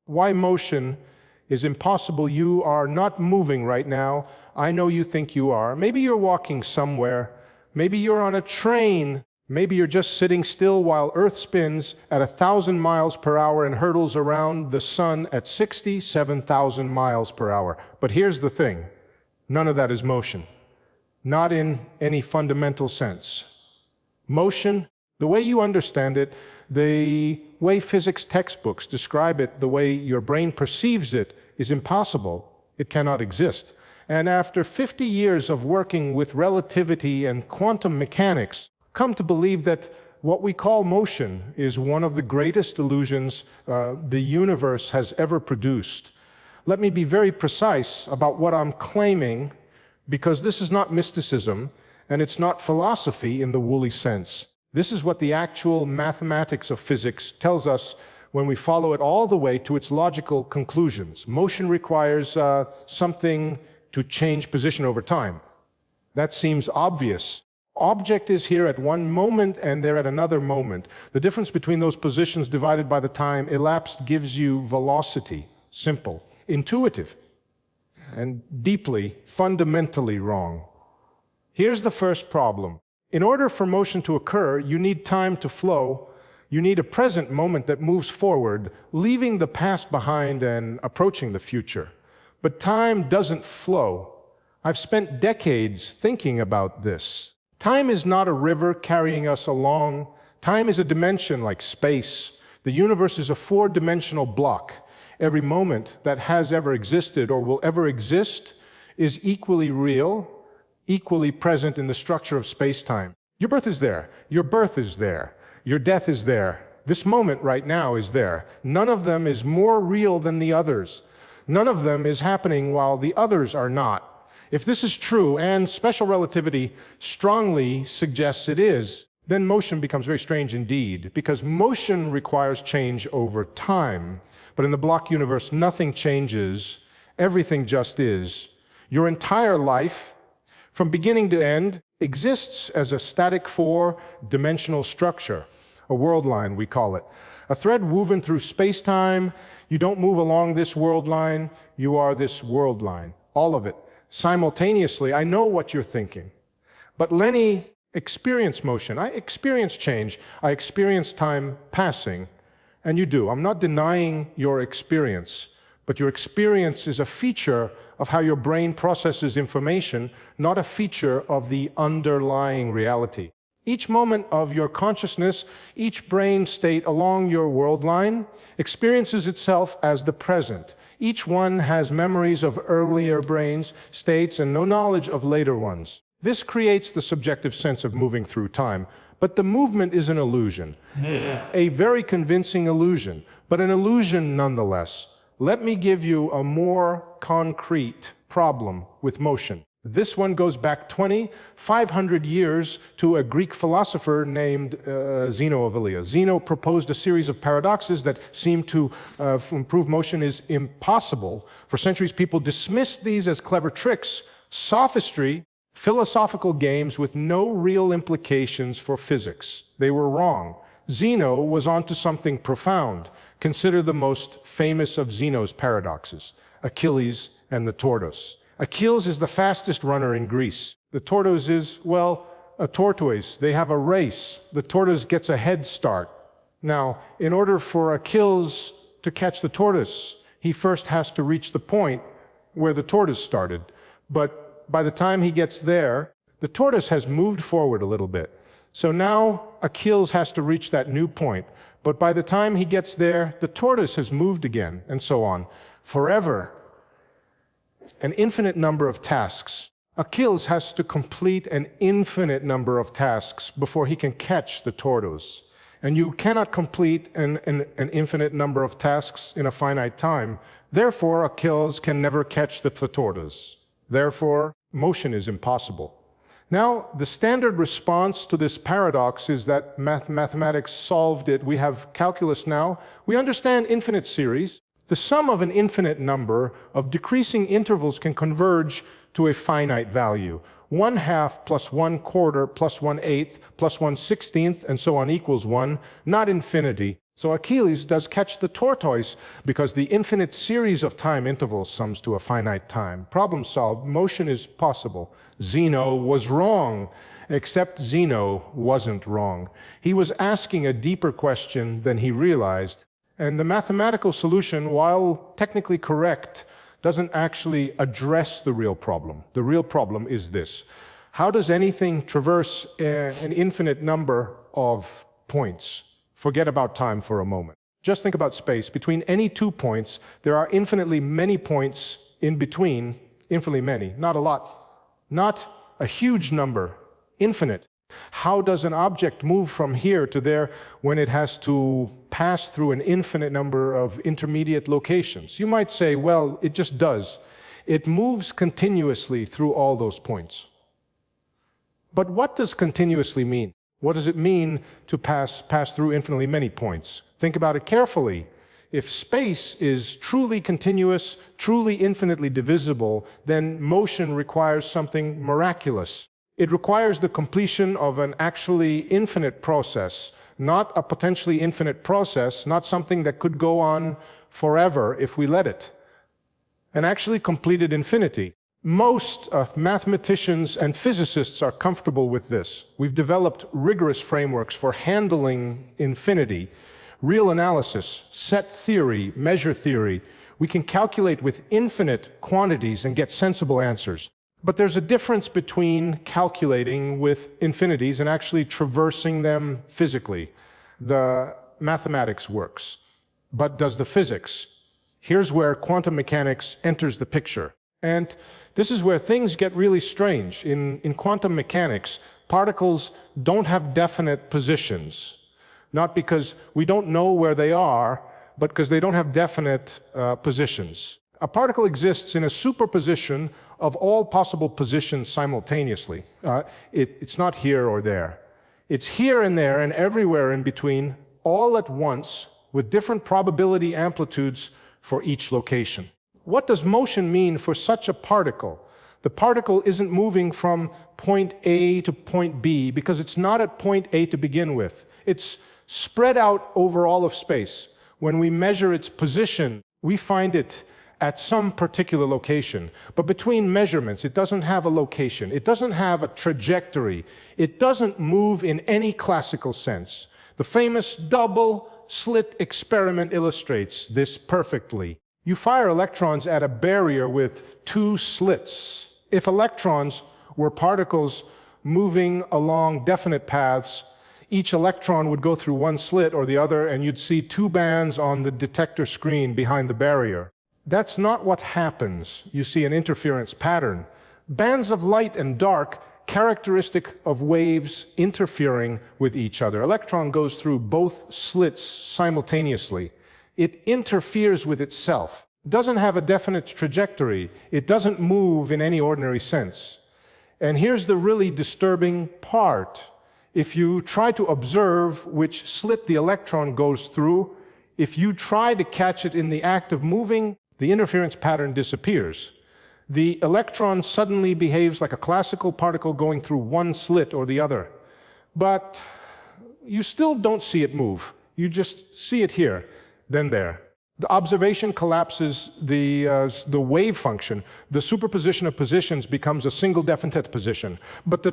Why motion is impossible. You are not moving right now. I know you think you are. Maybe you're walking somewhere. Maybe you're on a train. Maybe you're just sitting still while Earth spins at 1,000 miles per hour and hurtles around the sun at 67,000 miles per hour. But here's the thing. None of that is motion. Not in any fundamental sense. Motion, the way you understand it, the way physics textbooks describe it, the way your brain perceives it, is impossible. It cannot exist. And after 50 years of working with relativity and quantum mechanics, come to believe that what we call motion is one of the greatest illusions the universe has ever produced. Let me be very precise about what I'm claiming, because this is not mysticism, and it's not philosophy in the woolly sense. This is what the actual mathematics of physics tells us when we follow it all the way to its logical conclusions. Motion requires something to change position over time. That seems obvious. Object is here at one moment and there at another moment. The difference between those positions divided by the time elapsed gives you velocity. Simple, intuitive, and deeply, fundamentally wrong. Here's the first problem. In order for motion to occur, you need time to flow. You need a present moment that moves forward, leaving the past behind and approaching the future. But time doesn't flow. I've spent decades thinking about this. Time is not a river carrying us along. Time is a dimension like space. The universe is a four-dimensional block. Every moment that has ever existed or will ever exist is equally real, equally present in the structure of space-time. Your birth is there. Your birth is there. Your death is there. This moment right now is there. None of them is more real than the others. None of them is happening while the others are not. If this is true, and special relativity strongly suggests it is, then motion becomes very strange indeed, because motion requires change over time. But in the block universe, nothing changes. Everything just is. Your entire life, from beginning to end, exists as a static four-dimensional structure, a world line, we call it. A thread woven through space-time. You don't move along this world line, you are this world line. All of it. Simultaneously, I know what you're thinking. But Lenny experienced motion. I experience change. I experience time passing. And you do. I'm not denying your experience. But your experience is a feature of how your brain processes information, not a feature of the underlying reality. Each moment of your consciousness, each brain state along your world line, experiences itself as the present. Each one has memories of earlier brains, states, and no knowledge of later ones. This creates the subjective sense of moving through time. But the movement is an illusion. A very convincing illusion, but an illusion nonetheless. Let me give you a more concrete problem with motion. This one goes back 2,500 years to a Greek philosopher named Zeno of Elea. Zeno proposed a series of paradoxes that seem to prove motion is impossible. For centuries, people dismissed these as clever tricks, sophistry, philosophical games with no real implications for physics. They were wrong. Zeno was onto something profound. Consider the most famous of Zeno's paradoxes, Achilles and the tortoise. Achilles is the fastest runner in Greece. The tortoise is, well, a tortoise. They have a race. The tortoise gets a head start. Now, in order for Achilles to catch the tortoise, he first has to reach the point where the tortoise started. But by the time he gets there, the tortoise has moved forward a little bit. So now Achilles has to reach that new point. But by the time he gets there, the tortoise has moved again, and so on. Forever. An infinite number of tasks. Achilles has to complete an infinite number of tasks before he can catch the tortoise. And you cannot complete an infinite number of tasks in a finite time. Therefore, Achilles can never catch the tortoise. Therefore, motion is impossible. Now, the standard response to this paradox is that mathematics solved it. We have calculus now. We understand infinite series. The sum of an infinite number of decreasing intervals can converge to a finite value. 1/2 plus 1/4 plus 1/8 plus 1/16, and so on equals 1, not infinity. So Achilles does catch the tortoise because the infinite series of time intervals sums to a finite time. Problem solved, motion is possible. Zeno was wrong, except Zeno wasn't wrong. He was asking a deeper question than he realized. And the mathematical solution, while technically correct, doesn't actually address the real problem. The real problem is this: how does anything traverse an infinite number of points? Forget about time for a moment. Just think about space. Between any 2 points, there are infinitely many points in between, infinitely many, not a lot, not a huge number, infinite. How does an object move from here to there when it has to pass through an infinite number of intermediate locations? You might say, well, it just does. It moves continuously through all those points. But what does continuously mean? What does it mean to pass through infinitely many points? Think about it carefully. If space is truly continuous, truly infinitely divisible, then motion requires something miraculous. It requires the completion of an actually infinite process, not a potentially infinite process, not something that could go on forever if we let it. An actually completed infinity. Most mathematicians and physicists are comfortable with this. We've developed rigorous frameworks for handling infinity, real analysis, set theory, measure theory. We can calculate with infinite quantities and get sensible answers. But there's a difference between calculating with infinities and actually traversing them physically. The mathematics works, but does the physics? Here's where quantum mechanics enters the picture. And this is where things get really strange. In quantum mechanics, particles don't have definite positions, not because we don't know where they are, but because they don't have definite positions. A particle exists in a superposition of all possible positions simultaneously. It's not here or there. It's here and there and everywhere in between, all at once, with different probability amplitudes for each location. What does motion mean for such a particle? The particle isn't moving from point A to point B because it's not at point A to begin with. It's spread out over all of space. When we measure its position, we find it at some particular location. But between measurements, it doesn't have a location. It doesn't have a trajectory. It doesn't move in any classical sense. The famous double-slit experiment illustrates this perfectly. You fire electrons at a barrier with 2 slits. If electrons were particles moving along definite paths, each electron would go through one slit or the other, and you'd see 2 bands on the detector screen behind the barrier. That's not what happens. You see an interference pattern. Bands of light and dark, characteristic of waves interfering with each other. Electron goes through both slits simultaneously. It interferes with itself. It doesn't have a definite trajectory. It doesn't move in any ordinary sense. And here's the really disturbing part. If you try to observe which slit the electron goes through, if you try to catch it in the act of moving, the interference pattern disappears. The electron suddenly behaves like a classical particle going through one slit or the other. But you still don't see it move. You just see it here, then there. The observation collapses the wave function. The superposition of positions becomes a single definite position. But the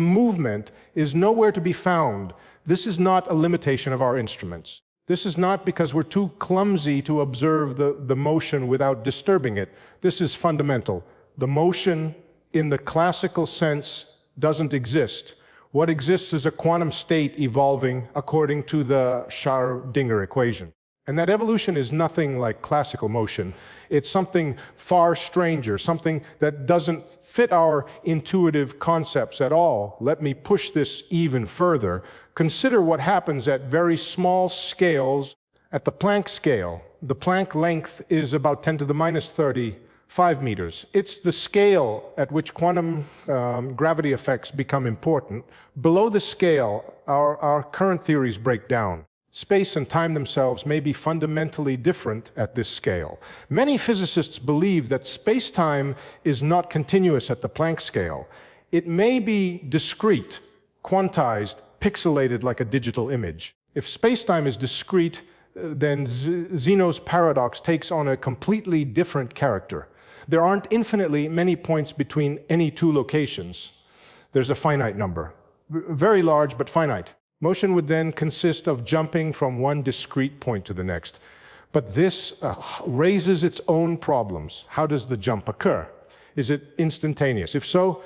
movement is nowhere to be found. This is not a limitation of our instruments. This is not because we're too clumsy to observe the motion without disturbing it. This is fundamental. The motion in the classical sense doesn't exist. What exists is a quantum state evolving according to the Schrödinger equation. And that evolution is nothing like classical motion. It's something far stranger, something that doesn't fit our intuitive concepts at all. Let me push this even further. Consider what happens at very small scales. At the Planck scale, the Planck length is about 10 to the minus 35 meters. It's the scale at which quantum gravity effects become important. Below the scale, our current theories break down. Space and time themselves may be fundamentally different at this scale. Many physicists believe that space-time is not continuous at the Planck scale. It may be discrete, quantized, pixelated like a digital image. If spacetime is discrete, then Zeno's paradox takes on a completely different character. There aren't infinitely many points between any two locations. There's a finite number, very large but finite. Motion would then consist of jumping from one discrete point to the next. But this raises its own problems. How does the jump occur? Is it instantaneous? If so,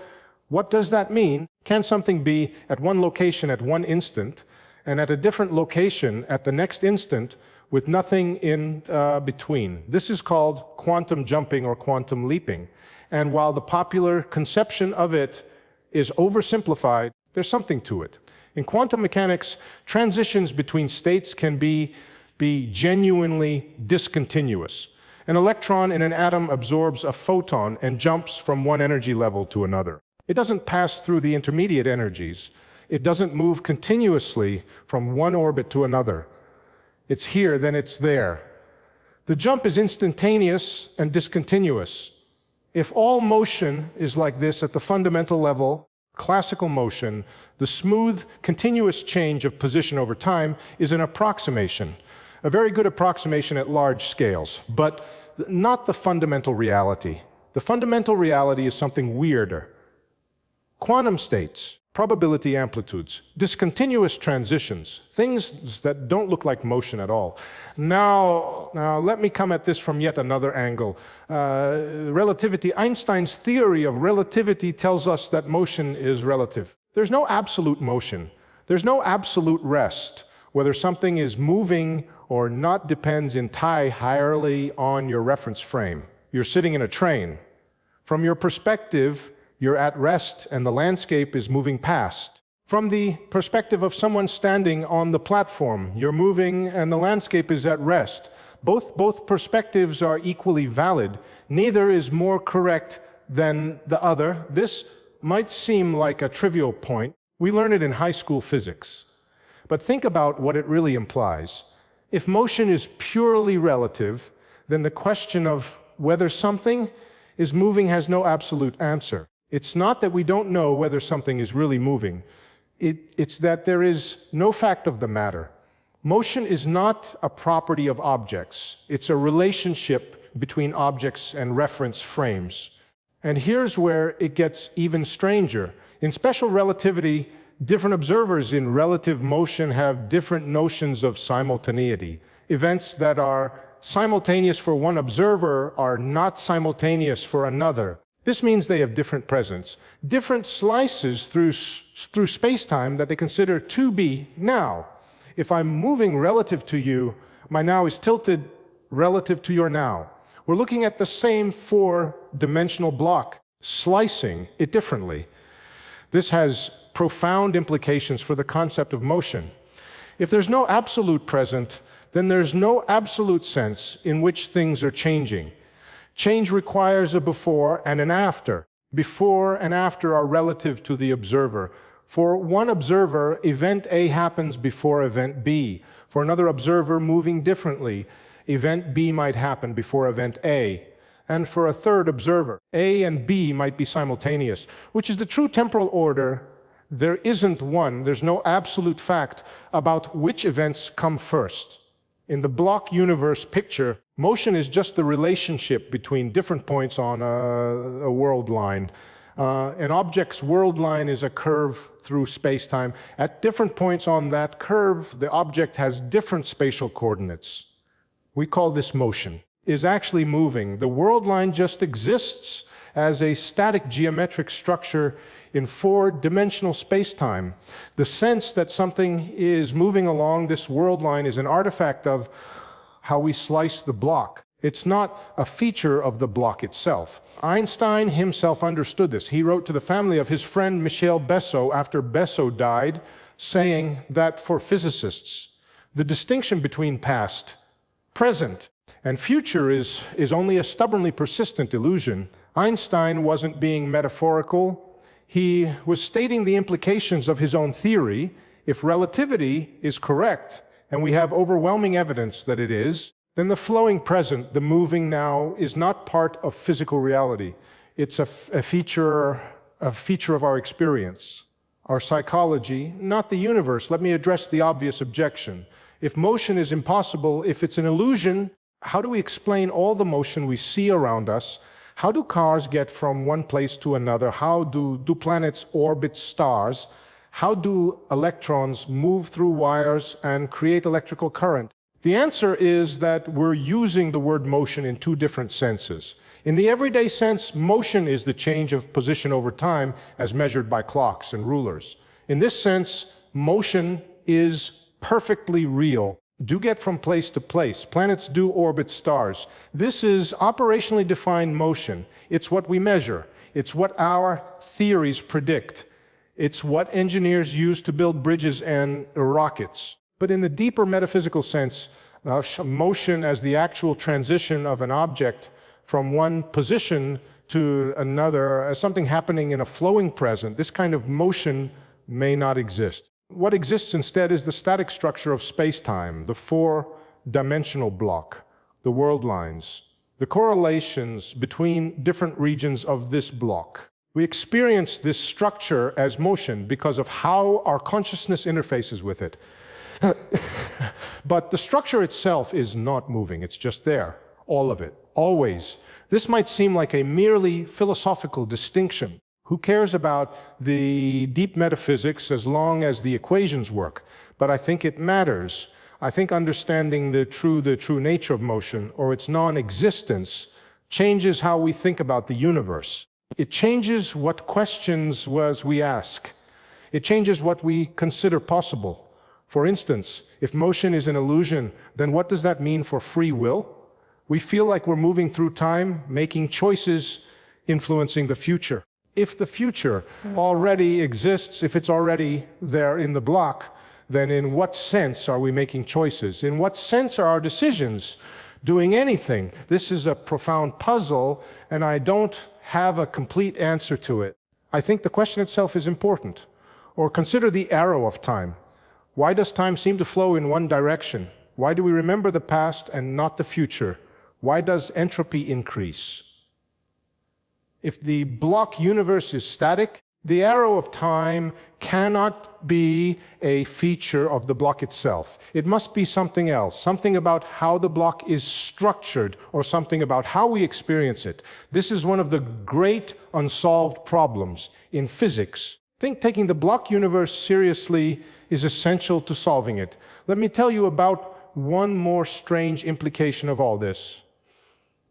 what does that mean? Can something be at one location at one instant and at a different location at the next instant with nothing in between? This is called quantum jumping or quantum leaping. And while the popular conception of it is oversimplified, there's something to it. In quantum mechanics, transitions between states can be genuinely discontinuous. An electron in an atom absorbs a photon and jumps from one energy level to another. It doesn't pass through the intermediate energies. It doesn't move continuously from one orbit to another. It's here, then it's there. The jump is instantaneous and discontinuous. If all motion is like this at the fundamental level, classical motion, the smooth, continuous change of position over time is an approximation, a very good approximation at large scales, but not the fundamental reality. The fundamental reality is something weirder. Quantum states, probability amplitudes, discontinuous transitions, things that don't look like motion at all. Now let me come at this from yet another angle. Relativity, Einstein's theory of relativity tells us that motion is relative. There's no absolute motion. There's no absolute rest. Whether something is moving or not depends entirely on your reference frame. You're sitting in a train. From your perspective, you're at rest and the landscape is moving past. From the perspective of someone standing on the platform, you're moving and the landscape is at rest. Both perspectives are equally valid. Neither is more correct than the other. This might seem like a trivial point. We learn it in high school physics. But think about what it really implies. If motion is purely relative, then the question of whether something is moving has no absolute answer. It's not that we don't know whether something is really moving. It's that there is no fact of the matter. Motion is not a property of objects. It's a relationship between objects and reference frames. And here's where it gets even stranger. In special relativity, different observers in relative motion have different notions of simultaneity. Events that are simultaneous for one observer are not simultaneous for another. This means they have different presence, different slices through space-time that they consider to be now. If I'm moving relative to you, my now is tilted relative to your now. We're looking at the same four-dimensional block, slicing it differently. This has profound implications for the concept of motion. If there's no absolute present, then there's no absolute sense in which things are changing. Change requires a before and an after. Before and after are relative to the observer. For one observer, event A happens before event B. For another observer moving differently, event B might happen before event A. And for a third observer, A and B might be simultaneous, which is the true temporal order. There isn't one, there's no absolute fact about which events come first. In the block universe picture, motion is just the relationship between different points on a world line. An object's world line is a curve through space-time. At different points on that curve, the object has different spatial coordinates. We call this motion. Is actually moving. The world line just exists as a static geometric structure in four-dimensional space-time. The sense that something is moving along this world line is an artifact of how we slice the block. It's not a feature of the block itself. Einstein himself understood this. He wrote to the family of his friend Michel Besso after Besso died, saying that for physicists, the distinction between past, present, and future is only a stubbornly persistent illusion. Einstein wasn't being metaphorical. He was stating the implications of his own theory. If relativity is correct, and we have overwhelming evidence that it is, then the flowing present, the moving now, is not part of physical reality. It's a feature of our experience. our psychology, not the universe. Let me address the obvious objection. If motion is impossible, if it's an illusion, how do we explain all the motion we see around us? How do cars get from one place to another? How do planets orbit stars? How do electrons move through wires and create electrical current? The answer is that we're using the word motion in two different senses. In the everyday sense, motion is the change of position over time as measured by clocks and rulers. In this sense, motion is perfectly real. Do get from place to place. Planets do orbit stars. This is operationally defined motion. It's what we measure. It's what our theories predict. It's what engineers use to build bridges and rockets. But in the deeper metaphysical sense, motion as the actual transition of an object from one position to another, as something happening in a flowing present, this kind of motion may not exist. What exists instead is the static structure of spacetime, the four-dimensional block, the world lines, the correlations between different regions of this block. We experience this structure as motion because of how our consciousness interfaces with it. But the structure itself is not moving, it's just there, all of it, always. This might seem like a merely philosophical distinction. Who cares about the deep metaphysics as long as the equations work? But I think it matters. I think understanding the true nature of motion, or its non-existence, changes how we think about the universe. It changes what questions we ask. It changes what we consider possible. For instance, if motion is an illusion, then what does that mean for free will? We feel like we're moving through time, making choices, influencing the future. If the future already exists, if it's already there in the block, then in what sense are we making choices? In what sense are our decisions doing anything? This is a profound puzzle, and I don't have a complete answer to it. I think the question itself is important. Or consider the arrow of time. Why does time seem to flow in one direction? Why do we remember the past and not the future? Why does entropy increase? If the block universe is static, the arrow of time cannot be a feature of the block itself. It must be something else, something about how the block is structured, or something about how we experience it. This is one of the great unsolved problems in physics. I think taking the block universe seriously is essential to solving it. Let me tell you about one more strange implication of all this.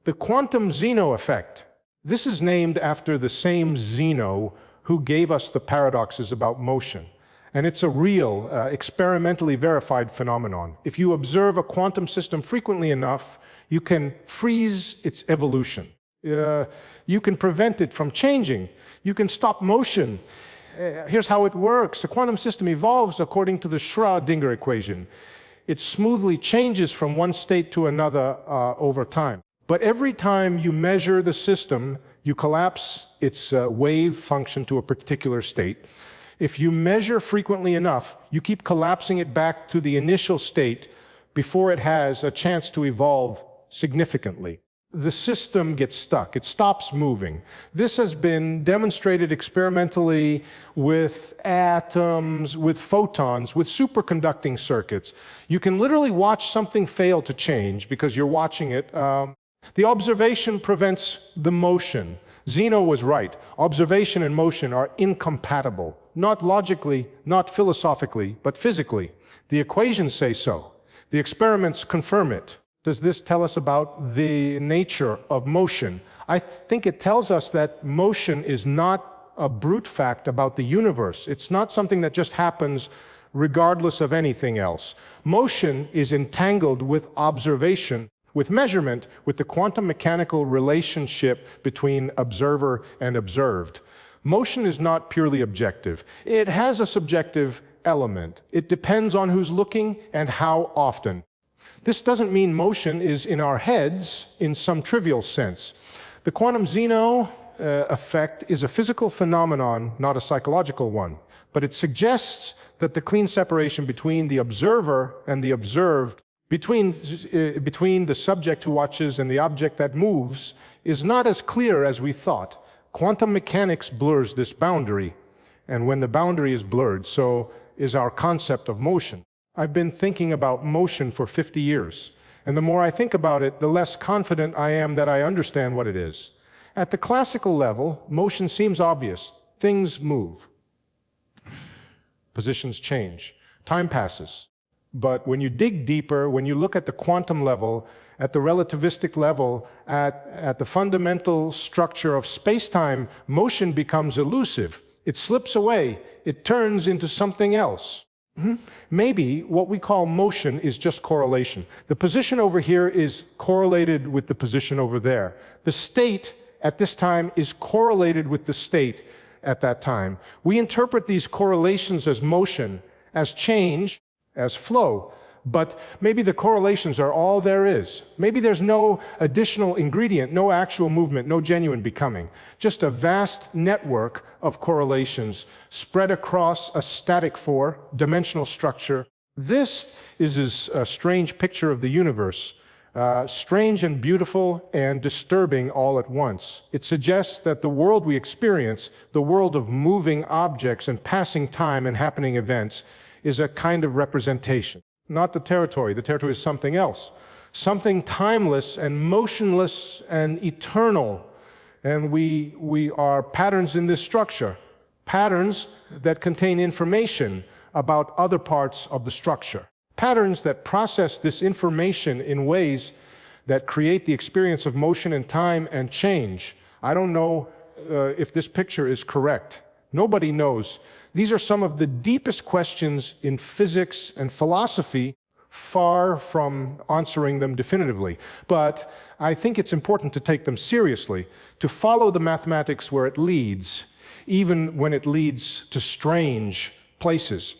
The quantum Zeno effect. This is named after the same Zeno who gave us the paradoxes about motion. And it's a real, experimentally verified phenomenon. If you observe a quantum system frequently enough, you can freeze its evolution. You can prevent it from changing. You can stop motion. Here's how it works. A quantum system evolves according to the Schrödinger equation. It smoothly changes from one state to another over time. But every time you measure the system, you collapse its wave function to a particular state. If you measure frequently enough, you keep collapsing it back to the initial state before it has a chance to evolve significantly. The system gets stuck. It stops moving. This has been demonstrated experimentally with atoms, with photons, with superconducting circuits. You can literally watch something fail to change because you're watching it. The observation prevents the motion. Zeno was right. Observation and motion are incompatible. Not logically, not philosophically, but physically. The equations say so. The experiments confirm it. Does this tell us about the nature of motion? I think it tells us that motion is not a brute fact about the universe. It's not something that just happens regardless of anything else. Motion is entangled with observation, with measurement, with the quantum mechanical relationship between observer and observed. Motion is not purely objective. It has a subjective element. It depends on who's looking and how often. This doesn't mean motion is in our heads in some trivial sense. The quantum Zeno effect is a physical phenomenon, not a psychological one. But it suggests that the clean separation between the observer and the observed, between the subject who watches and the object that moves, is not as clear as we thought. Quantum mechanics blurs this boundary. and when the boundary is blurred, so is our concept of motion. I've been thinking about motion for 50 years, and the more I think about it, the less confident I am that I understand what it is. At the classical level, motion seems obvious. Things move. Positions change. Time passes. But when you dig deeper, when you look at the quantum level, at the relativistic level, at the fundamental structure of space-time, motion becomes elusive. It slips away. It turns into something else. Maybe what we call motion is just correlation. The position over here is correlated with the position over there. The state at this time is correlated with the state at that time. We interpret these correlations as motion, as change, as flow, but maybe the correlations are all there is. Maybe there's no additional ingredient, no actual movement, no genuine becoming, just a vast network of correlations spread across a static four-dimensional structure. This is a strange picture of the universe, strange and beautiful and disturbing all at once. It suggests that the world we experience, the world of moving objects and passing time and happening events, is a kind of representation. Not the territory. The territory is something else. Something timeless and motionless and eternal. And we are patterns in this structure. Patterns that contain information about other parts of the structure. Patterns that process this information in ways that create the experience of motion and time and change. I don't know if this picture is correct. Nobody knows. These are some of the deepest questions in physics and philosophy, far from answering them definitively. But I think it's important to take them seriously, to follow the mathematics where it leads, even when it leads to strange places,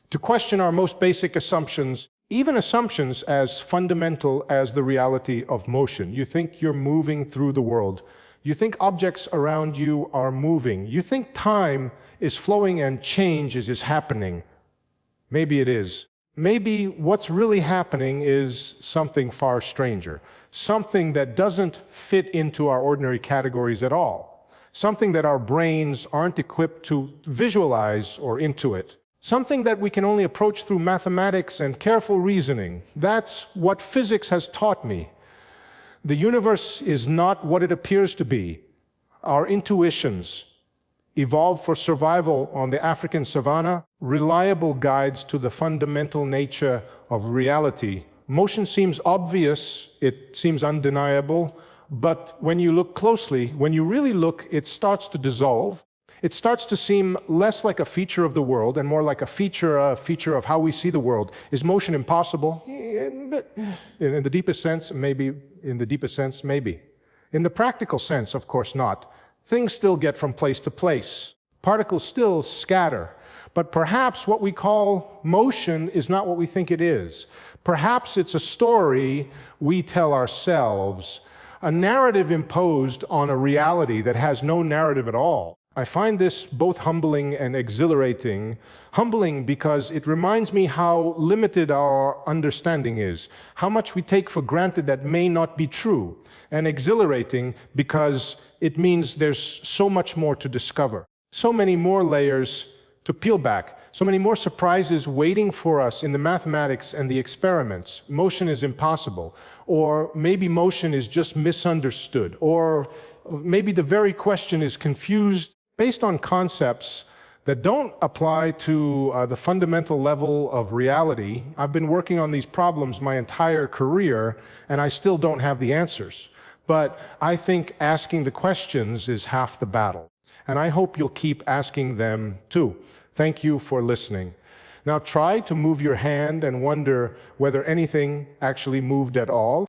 to question our most basic assumptions, even assumptions as fundamental as the reality of motion. You think you're moving through the world. You think objects around you are moving. You think time is flowing and change is happening. Maybe it is. Maybe what's really happening is something far stranger, something that doesn't fit into our ordinary categories at all, something that our brains aren't equipped to visualize or intuit, something that we can only approach through mathematics and careful reasoning. That's what physics has taught me. The universe is not what it appears to be. Our intuitions, evolved for survival on the African savanna, reliable guides to the fundamental nature of reality. Motion seems obvious, it seems undeniable, but when you look closely, when you really look, it starts to dissolve. It starts to seem less like a feature of the world and more like a feature of how we see the world. Is motion impossible? In the deepest sense, maybe. In the deepest sense, maybe. In the practical sense, of course not. Things still get from place to place. Particles still scatter. But perhaps what we call motion is not what we think it is. Perhaps it's a story we tell ourselves, a narrative imposed on a reality that has no narrative at all. I find this both humbling and exhilarating. Humbling because it reminds me how limited our understanding is, how much we take for granted that may not be true, and exhilarating because it means there's so much more to discover, so many more layers to peel back, so many more surprises waiting for us in the mathematics and the experiments. Motion is impossible, or maybe motion is just misunderstood, or maybe the very question is confused based on concepts that don't apply to the fundamental level of reality. I've been working on these problems my entire career, and I still don't have the answers. But I think asking the questions is half the battle. And I hope you'll keep asking them too. Thank you for listening. Now try to move your hand and wonder whether anything actually moved at all.